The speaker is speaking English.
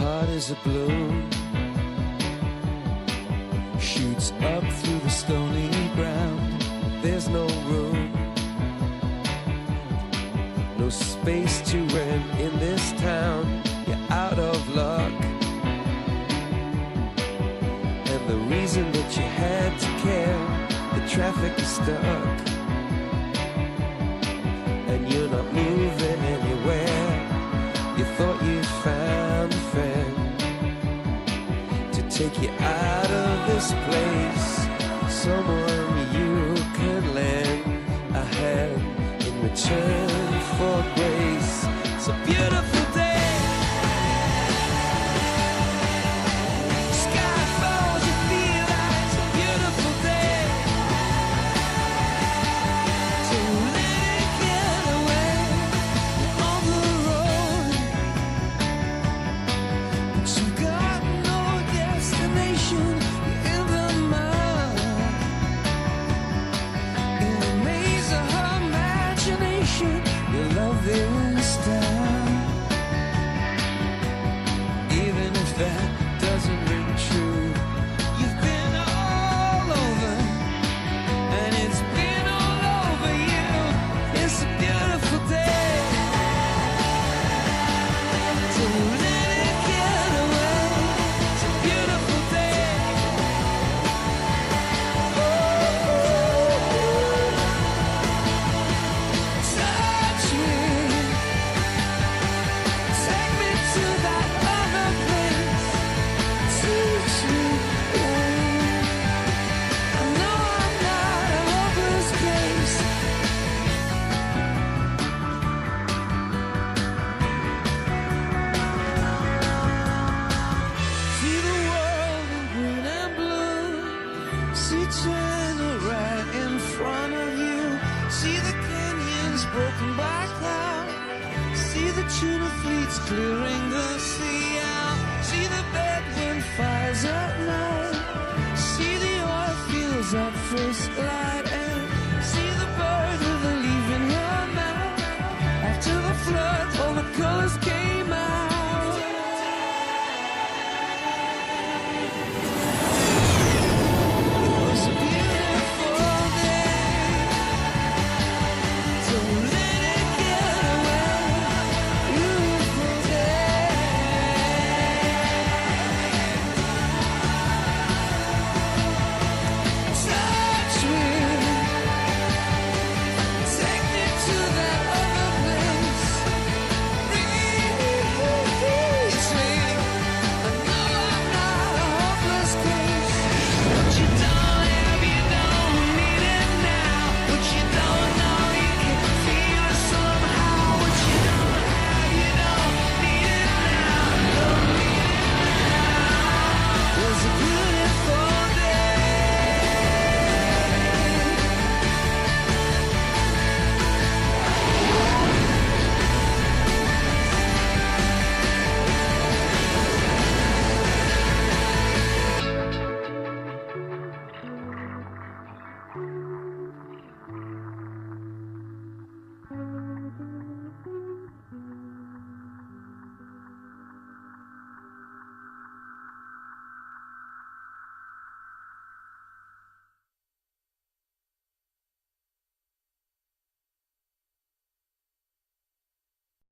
heart is a balloon, shoots up through the stony ground. There's no room, no space to rent in this town. You're out of luck, and the reason that you had to care, the traffic is stuck, and you're not moving anywhere. You thought you found a friend to take you out of this place, someone you could lend a hand in return for grace. It's a beautiful day. Sky falls, you feel like it's a beautiful day. So let it get away on the road, but you got no destination. You're in the mud, in the maze of her imagination. Your love this time, even if that doesn't ring true. You've been all over, and it's been all over you. It's a beautiful day, so let it get away. It's a beautiful day. Touch me, take me to that other place. Teach me, I know I'm not a hopeless case. See the world in green and blue. See China right in front of you. See the canyons broken by cloud. See the tuna fleets clearing